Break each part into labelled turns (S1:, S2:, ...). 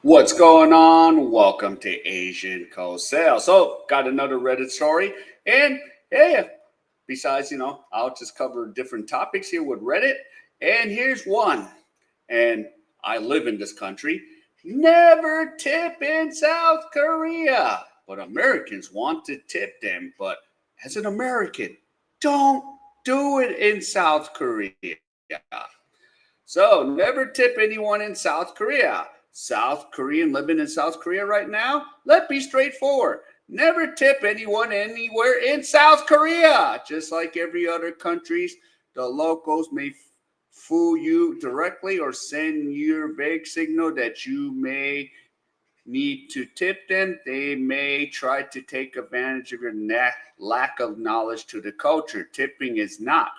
S1: What's going on? Welcome to Asian Cosell. So, got another Reddit story, and hey, besides, I'll just cover different topics here with Reddit. And here's one. And I live in this country. Never tip in South Korea. But Americans want to tip them. But as an American, don't do it in South Korea. So, never tip anyone in South Korea. South Korean living in South Korea right now? Let's be straightforward. Never tip anyone anywhere in South Korea. Just like every other countries, the locals may fool you directly or send your vague signal that you may need to tip them. They may try to take advantage of your lack of knowledge to the culture. Tipping is not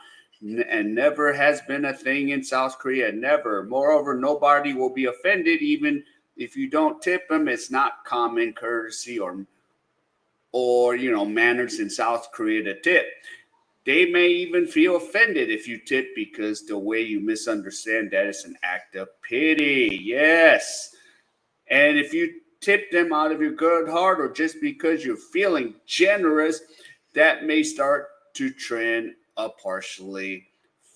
S1: and never has been a thing in South Korea. Never. Moreover, nobody will be offended even if you don't tip them. It's not common courtesy or manners in South Korea to tip. They may even feel offended if you tip because the way you misunderstand that is an act of pity. Yes. And if you tip them out of your good heart or just because you're feeling generous, that may start to trend a partially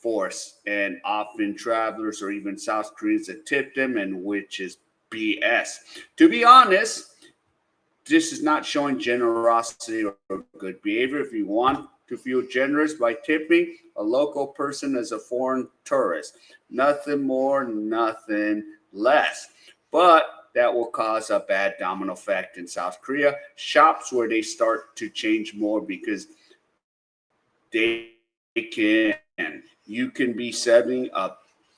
S1: force. And often travelers or even South Koreans that tip them, and which is BS. To be honest, this is not showing generosity or good behavior. If you want to feel generous by tipping a local person as a foreign tourist, nothing more, nothing less. But that will cause a bad domino effect in South Korea. Shops where they start to change more because they can. You can be setting a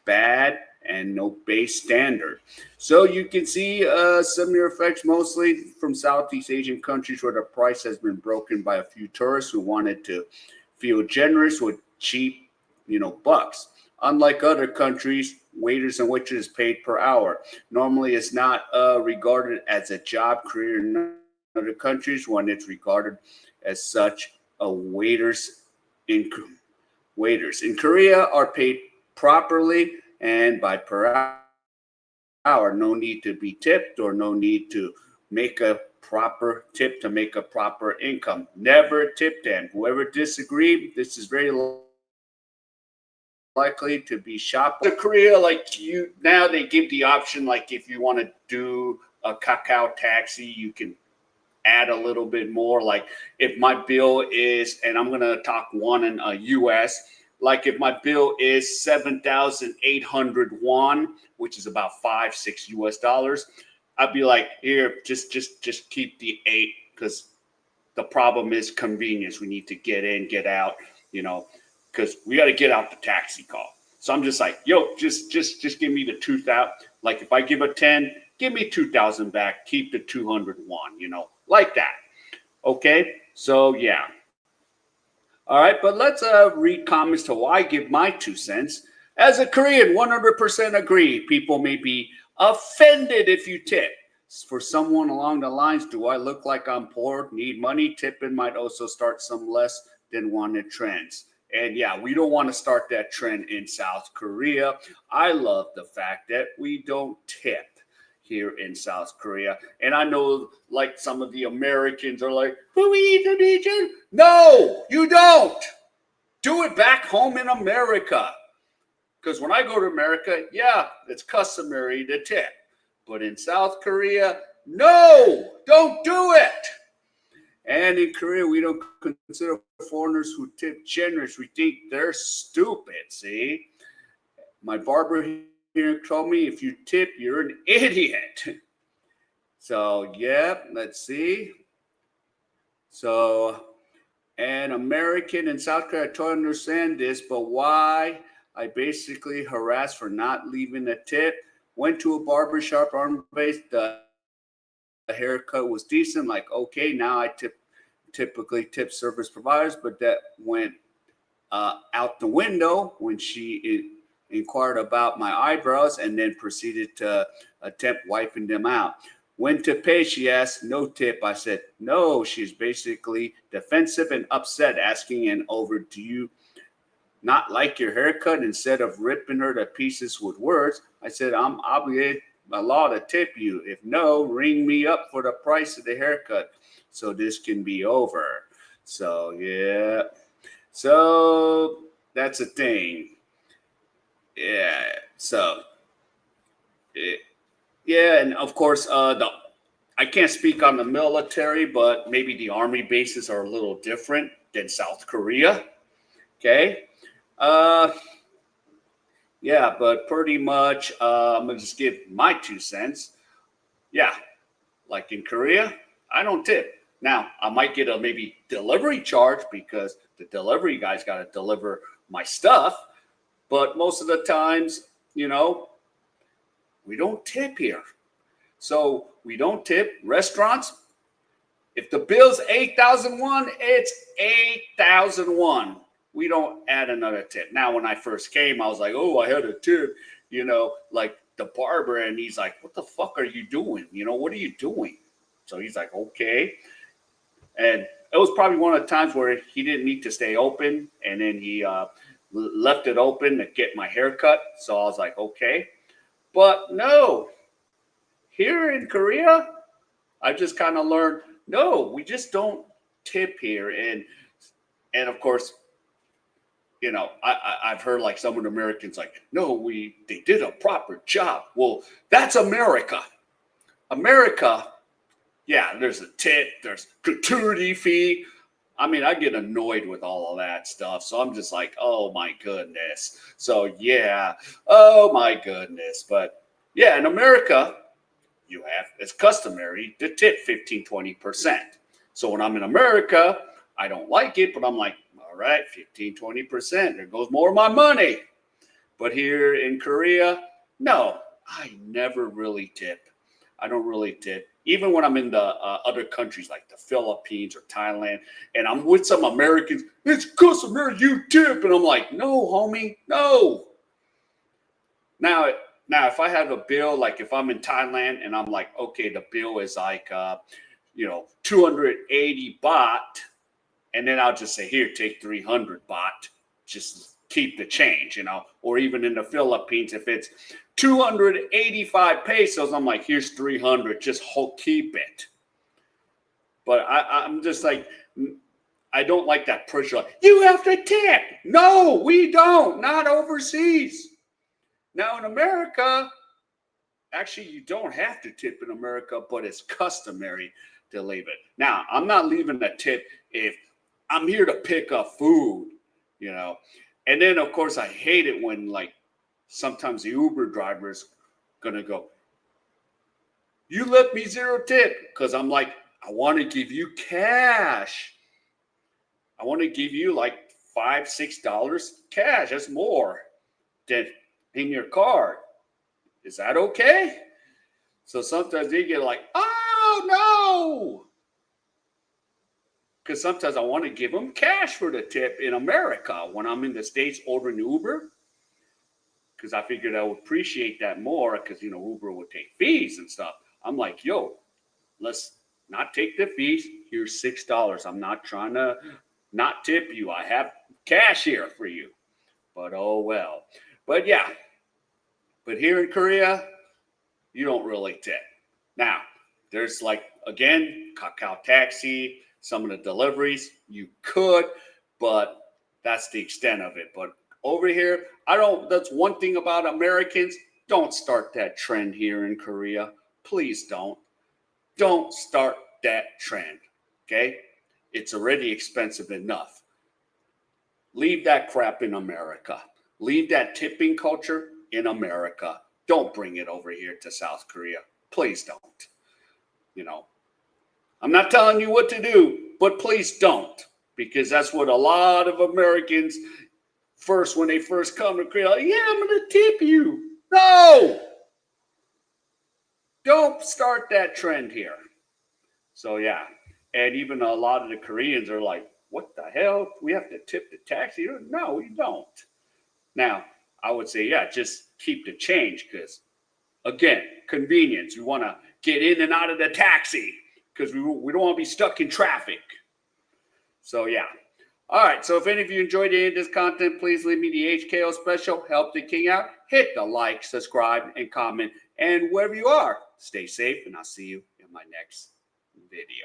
S1: bad and no base standard. So you can see similar effects mostly from Southeast Asian countries where the price has been broken by a few tourists who wanted to feel generous with cheap, bucks. Unlike other countries, waiters and waitresses paid per hour. Normally, it's not regarded as a job career in other countries when it's regarded as such. In waiters in Korea are paid properly and by per hour. No need to be tipped or no need to make a proper tip to make a proper income. Never tip them. Whoever disagreed, this is very likely to be shopped. Korea, like you now, they give the option, like if you want to do a cacao taxi, you can add a little bit more. Like if my bill is, and I'm gonna talk one in US, like if my bill is 7,800 won, which is about 5-6 US dollars, I'd be like, here, just keep the 8 because the problem is convenience. We need to get in, get out, because we got to get out the taxi call. So I'm just like, yo, just give me the 2,000. Like if I give a 10, give me 2,000 back. Keep the 200 won, like that. Okay, so yeah. All right, but let's read comments to why I give my 2 cents. As a Korean, 100% agree. People may be offended if you tip. For someone along the lines, do I look like I'm poor, need money? Tipping might also start some less than wanted trends. And yeah, we don't want to start that trend in South Korea. I love the fact that we don't tip here in South Korea. And I know like some of the Americans are like, but we Indonesian? No, you don't. Do it back home in America. Because when I go to America, yeah, it's customary to tip. But in South Korea, no, don't do it. And in Korea, we don't consider foreigners who tip generous. We think they're stupid, see? My barber here told me if you tip, you're an idiot. So, yeah, let's see. So, an American in South Korea, I totally understand this, but why? I basically harassed for not leaving a tip. Went to a barbershop on base. The haircut was decent. Like, okay, now I typically tip service providers, but that went out the window when inquired about my eyebrows and then proceeded to attempt wiping them out. When to pay, she asked, no tip. I said, no. She's basically defensive and upset, asking and over, do you not like your haircut? Instead of ripping her to pieces with words, I said, I'm obligated law to tip you. If no, ring me up for the price of the haircut so this can be over. So, yeah. So, that's a thing. Yeah. So, yeah. And of course, I can't speak on the military, but maybe the army bases are a little different than South Korea. Okay. Uh, yeah, but pretty much, I'm going to just give my 2 cents. Yeah, like in Korea, I don't tip. Now, I might get a maybe delivery charge because the delivery guy's got to deliver my stuff. But most of the times, we don't tip here. So we don't tip restaurants. If the bill's 8,001, it's 8,001. We don't add another tip. Now, when I first came, I was like, oh, I had a tip, like the barber, and he's like, what the fuck are you doing? What are you doing? So he's like, okay. And it was probably one of the times where he didn't need to stay open, and then he left it open to get my hair cut. So I was like, okay. But no, here in Korea, I just kind of learned, no, we just don't tip here. And of course, I've heard like some of the Americans like, no, they did a proper job. Well, that's America. America, yeah, there's a tip, there's gratuity fee. I mean, I get annoyed with all of that stuff. So I'm just like, oh my goodness. So yeah, oh my goodness. But yeah, in America, it's customary to tip 15, 20%. So when I'm in America, I don't like it, but I'm like, all right, 15, 20%. There goes more of my money. But here in Korea, no, I never really tip. I don't really tip. Even when I'm in the other countries like the Philippines or Thailand, and I'm with some Americans, it's customary you tip. And I'm like, no, homie, no. Now, if I have a bill, like if I'm in Thailand and I'm like, okay, the bill is like, 280 baht, and then I'll just say, here, take 300 baht, just keep the change, or even in the Philippines, if it's 285 pesos, I'm like, here's 300, just keep it. But I'm just like, I don't like that pressure. Like, you have to tip. No, we don't, not overseas. Now in America, actually, you don't have to tip in America, but it's customary to leave it. Now, I'm not leaving a tip if I'm here to pick up food, And then, of course, I hate it when, like, sometimes the Uber driver is going to go, you left me 0 tip. Because I'm like, I want to give you cash. I want to give you like $5, $6 cash. That's more than in your card. Is that okay? So sometimes they get like, oh, no. Because sometimes I want to give them cash for the tip in America when I'm in the States ordering Uber. Because I figured I would appreciate that more because, Uber would take fees and stuff. I'm like, yo, let's not take the fees. Here's $6. I'm not trying to not tip you. I have cash here for you. But oh, well. But yeah. But here in Korea, you don't really tip. Now, there's like, again, Kakao Taxi, some of the deliveries, you could, but that's the extent of it. But over here, that's one thing about Americans, don't start that trend here in Korea. Please don't. Don't start that trend, okay? It's already expensive enough. Leave that crap in America. Leave that tipping culture in America. Don't bring it over here to South Korea. Please don't. I'm not telling you what to do, but please don't. Because that's what a lot of Americans when they first come to Korea, like, yeah, I'm going to tip you. No! Don't start that trend here. So, yeah. And even a lot of the Koreans are like, what the hell? We have to tip the taxi? No, we don't. Now, I would say, yeah, just keep the change because, again, convenience. We want to get in and out of the taxi because we don't want to be stuck in traffic. So, yeah. All right. So, if any of you enjoyed any of this content, please leave me the HKO special. Help the king out. Hit the like, subscribe, and comment. And wherever you are, stay safe, and I'll see you in my next video.